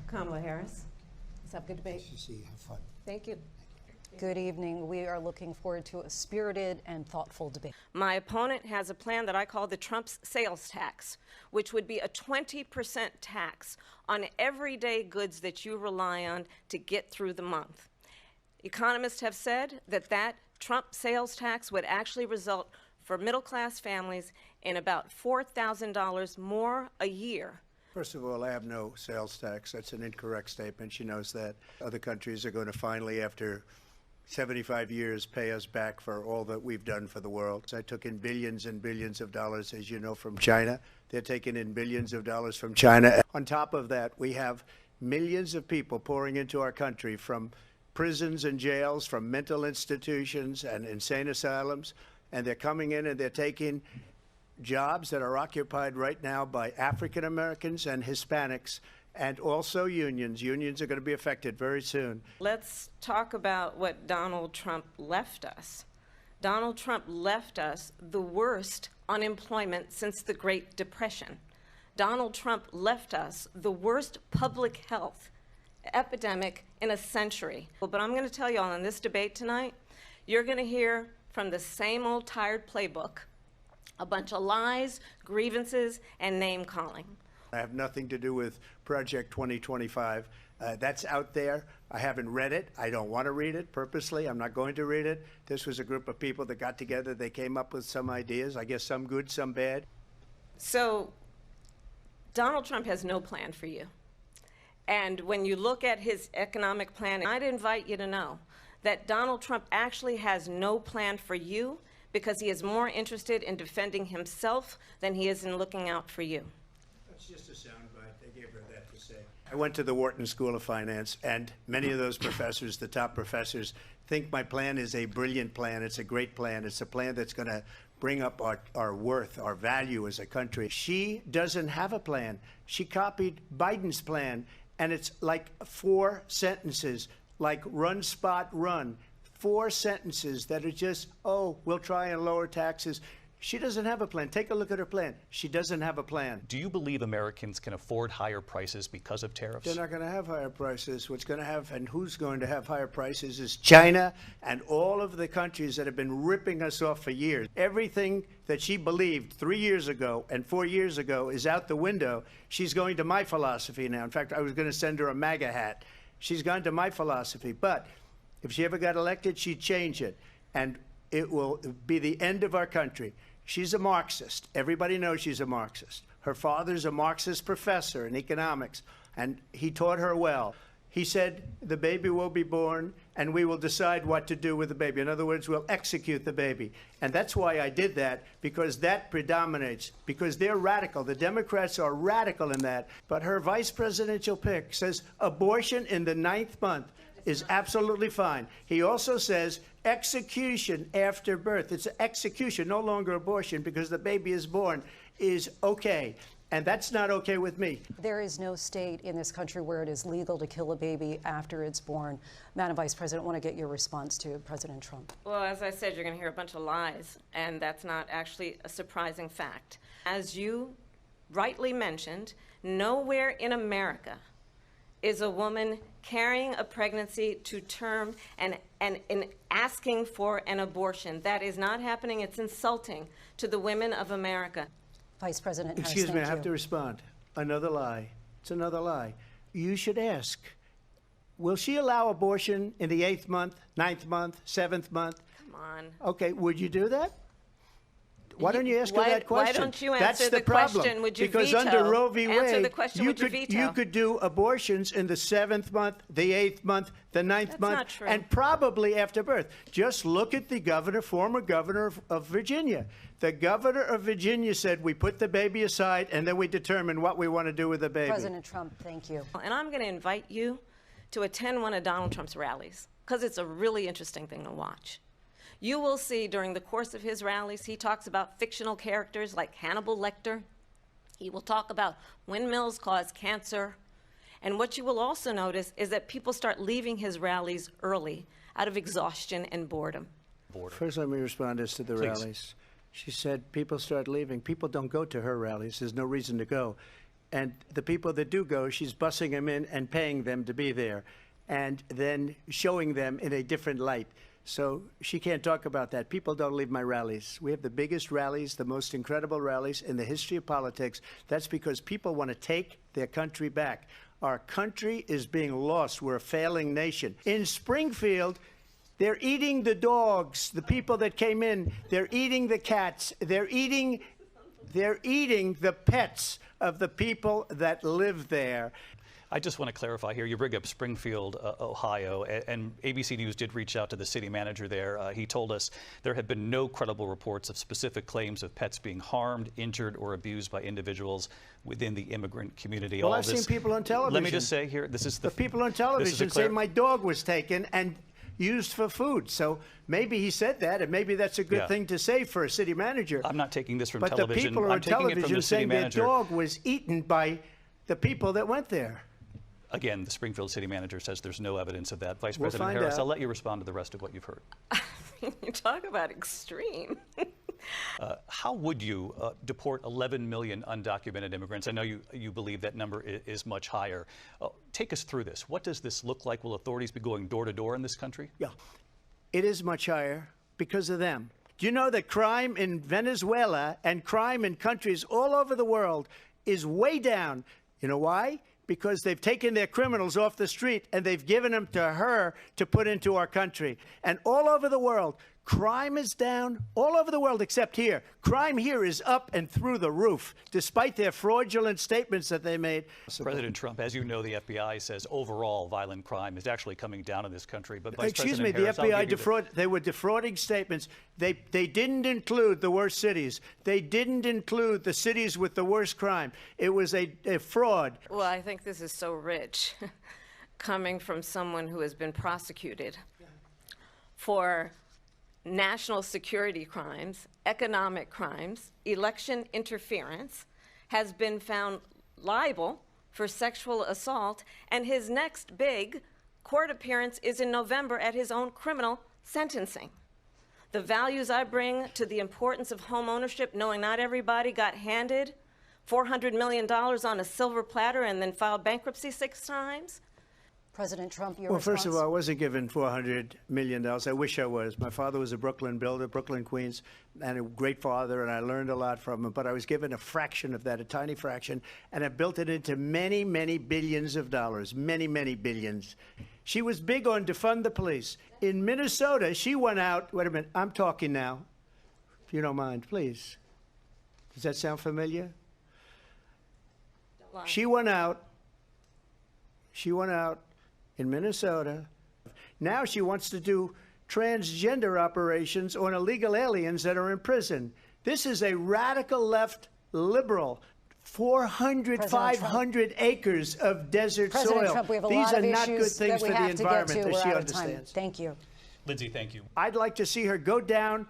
Kamala Harris. Let's have a good debate. Nice to see you. Have fun. Thank you. Good evening. We are looking forward to a spirited and thoughtful debate. My opponent has a plan that I call the Trump's sales tax, which would be a 20% tax on everyday goods that you rely on to get through the month. Economists have said that that Trump sales tax would actually result for middle-class families in about $4,000 more a year. First of all, I have no sales tax. That's an incorrect statement. She knows that. Other countries are going to finally, after 75 years, pay us back for all that we've done for the world. I took in billions and billions of dollars, as you know, from China. They're taking in billions of dollars from China. On top of that, we have millions of people pouring into our country from prisons and jails, from mental institutions and insane asylums, and they're coming in and they're taking jobs that are occupied right now by African Americans and Hispanics, and also unions. Unions are going to be affected very soon. Let's talk about what Donald Trump left us. Donald Trump left us the worst unemployment since the Great Depression. Donald Trump left us the worst public health epidemic in a century. But I'm going to tell you all in this debate tonight, you're going to hear from the same old tired playbook, a bunch of lies, grievances, and name-calling. I have nothing to do with Project 2025. That's out there. I haven't read it. I don't want to read it purposely. I'm not going to read it. This was a group of people that got together. They came up with some ideas, I guess some good, some bad. So Donald Trump has no plan for you. And when you look at his economic plan, I'd invite you to know that Donald Trump actually has no plan for you because he is more interested in defending himself than he is in looking out for you. That's just a soundbite. They gave her that to say. I went to the Wharton School of Finance, and many of those professors, the top professors, think my plan is a brilliant plan. It's a great plan. It's a plan that's going to bring up our worth, our value as a country. She doesn't have a plan. She copied Biden's plan, and it's like 4 sentences, like run, spot, run. 4 sentences that are just, oh, we'll try and lower taxes. She doesn't have a plan. Take a look at her plan. She doesn't have a plan. Do you believe Americans can afford higher prices because of tariffs? They're not going to have higher prices. What's going to have, and who's going to have higher prices, is China and all of the countries that have been ripping us off for years. Everything that she believed 3 years ago and 4 years ago is out the window. She's going to my philosophy now. In fact, I was going to send her a MAGA hat. She's gone to my philosophy. But if she ever got elected, she'd change it. And it will be the end of our country. She's a Marxist. Everybody knows she's a Marxist. Her father's a Marxist professor in economics, and he taught her well. He said, the baby will be born, and we will decide what to do with the baby. In other words, we'll execute the baby. And that's why I did that, because that predominates, because they're radical. The Democrats are radical in that. But her vice presidential pick says abortion in the 9th month is absolutely fine. He also says execution after birth. It's execution, no longer abortion, because the baby is born, is okay. And that's not okay with me. There is no state in this country where it is legal to kill a baby after it's born. Madam Vice President, I want to get your response to President Trump. Well, as I said, you're going to hear a bunch of lies, and that's not actually a surprising fact. As you rightly mentioned, nowhere in America is a woman carrying a pregnancy to term and asking for an abortion. That is not happening. It's insulting to the women of America. Vice President Harris, Excuse me, I thank have you. to respond. Another lie. It's another lie. You should ask, will she allow abortion in the 8th month, 9th month, 7th month? Come on. Okay, would you do that? Why don't you ask her that Why question? don't you That's answer the the problem. question, would you Because veto? under Roe v. Answer Wade, the question, you would you could veto? you could do abortions in the 7th month, the 8th month, the 9th That's month, not true. and probably after birth. Just look at the governor, former governor of Virginia. The governor of Virginia said we put the baby aside and then we determine what we want to do with the baby. President Trump, thank you. And I'm going to invite you to attend one of Donald Trump's rallies, because it's a really interesting thing to watch. You will see during the course of his rallies, he talks about fictional characters like Hannibal Lecter. He will talk about windmills cause cancer. And what you will also notice is that people start leaving his rallies early out of exhaustion and boredom. First, let me respond as to the Please. rallies. She said people start leaving. People don't go to her rallies. There's no reason to go. And the people that do go, she's bussing them in and paying them to be there, and then showing them in a different light. So she can't talk about that. People don't leave my rallies. We have the biggest rallies, the most incredible rallies in the history of politics. That's because people want to take their country back. Our country is being lost. We're a failing nation. In Springfield, they're eating the dogs, the people that came in. They're eating the cats. They're eating the pets of the people that live there. I just want to clarify here. You bring up Springfield, Ohio, and ABC News did reach out to the city manager there. He told us there have been no credible reports of specific claims of pets being harmed, injured, or abused by individuals within the immigrant community. Well, I've seen people on television. Let me just say here, this is the people on television say my dog was taken and used for food. So maybe he said that, and maybe that's a good thing to say for a city manager. I'm not taking this from but television. But the people are on television saying their dog was eaten by the people that went there. Again, the Springfield city manager says there's no evidence of that. Vice We'll President find Harris, out. I'll let you respond to the rest of what you've heard. You talk about extreme. How would you deport 11 million undocumented immigrants? I know you believe that number is much higher. Take us through this. What does this look like? Will authorities be going door to door in this country? Yeah, it is much higher because of them. Do you know that crime in Venezuela and crime in countries all over the world is way down? You know why? Because they've taken their criminals off the street and they've given them to her to put into our country. And all over the world, crime is down all over the world except here. Crime here is up and through the roof, despite their fraudulent statements that they made. President Trump, as you know, the FBI says overall violent crime is actually coming down in this country. But Vice Excuse me, President the Harris, FBI they were defrauding statements. They didn't include the worst cities. They didn't include the cities with the worst crime. It was a fraud. Well, I think this is so rich, coming from someone who has been prosecuted for national security crimes, economic crimes, election interference, has been found liable for sexual assault, and his next big court appearance is in November at his own criminal sentencing. The values I bring to the importance of home ownership, knowing not everybody got handed $400 million on a silver platter and then filed bankruptcy 6 times. President Trump, your Well, response? first of all, I wasn't given $400 million. I wish I was. My father was a Brooklyn builder, Brooklyn, Queens, and a great father, and I learned a lot from him. But I was given a fraction of that, a tiny fraction, and I built it into many, many billions of dollars, many, many billions. She was big on defund the police. In Minnesota, she went out. Wait a minute, I'm talking now, if you don't mind, please. Does that sound familiar? She went out in Minnesota. Now she wants to do transgender operations on illegal aliens that are in prison. This is a radical left liberal. 500 acres of desert President soil. Trump, we have a These lot are of not good issues things that we for the have to get environment to. that We're she out of time. understands. Thank you. Lindsay, thank you. I'd like to see her go down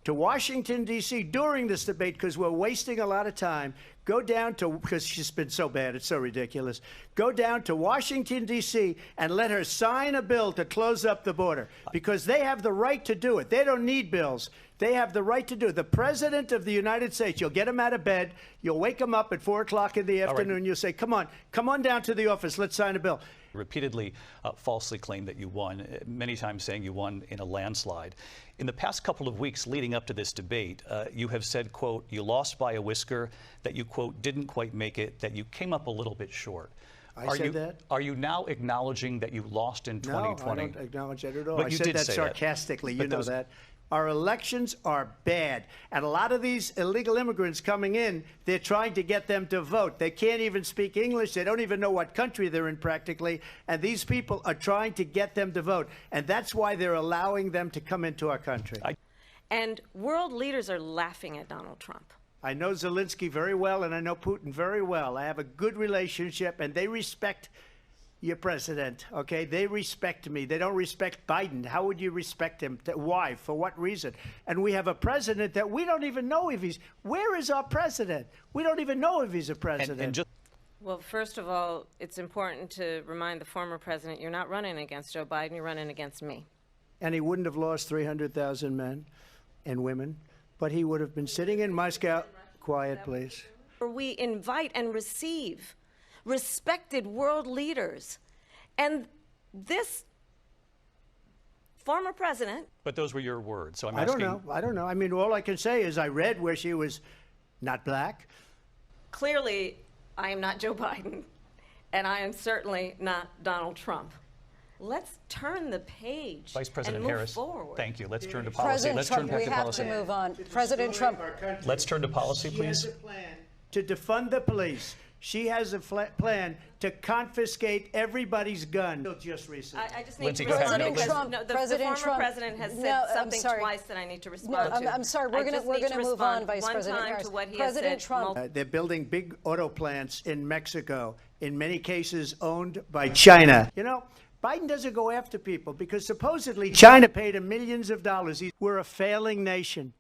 to Washington, D.C. during this debate because we're wasting a lot of time. Go down to, because she's been so bad, it's so ridiculous. Go down to Washington, D.C. and let her sign a bill to close up the border because they have the right to do it. They don't need bills. They have the right to do it. The President of the United States, you'll get him out of bed, you'll wake him up at 4 o'clock in the afternoon, you'll say, come on down to the office, let's sign a bill. Repeatedly falsely claimed that you won, many times saying you won in a landslide. In the past couple of weeks leading up to this debate, you have said, quote, you lost by a whisker, that you, quote, didn't quite make it, that you came up a little bit short. I said that? Are you now acknowledging that you lost in 2020? No, I don't acknowledge that at all. But I you said did that say sarcastically, But you know those- that. Our elections are bad. And a lot of these illegal immigrants coming in, they're trying to get them to vote. They can't even speak English. They don't even know what country they're in practically. And these people are trying to get them to vote. And that's why they're allowing them to come into our country. And world leaders are laughing at Donald Trump. I know Zelensky very well, and I know Putin very well. I have a good relationship, and they respect your president, okay? They respect me. They don't respect Biden. How would you respect him? Why? For what reason? And we have a president that we don't even know if he's... Where is our president? We don't even know if he's a president. Well, first of all, it's important to remind the former president you're not running against Joe Biden, you're running against me. And he wouldn't have lost 300,000 men and women, but he would have been sitting in Moscow... Quiet, please. where we invite and receive respected world leaders. And this former president. But those were your words, so I'm I asking. don't know. I mean, all I can say is I read where she was not black. Clearly, I am not Joe Biden, and I am certainly not Donald Trump. Let's turn the page Vice President and move Harris, forward. thank you. Let's turn to policy. President Let's Trump, turn back we to have policy. to move on. President Trump, Let's turn to policy, She has please. a plan to defund the police. She has a plan to confiscate everybody's gun. Just recently. I just need Lindsay, to go ahead. respond President because Trump, no, the President former Trump, president has said no, I'm something sorry. twice that I need to no, respond to. I'm sorry. I We're just going need to to move on, respond Vice one President time Harris. to what he has President said Trump, They're building big auto plants in Mexico, in many cases owned by China. You know, Biden doesn't go after people because supposedly China paid him millions of dollars. We're a failing nation.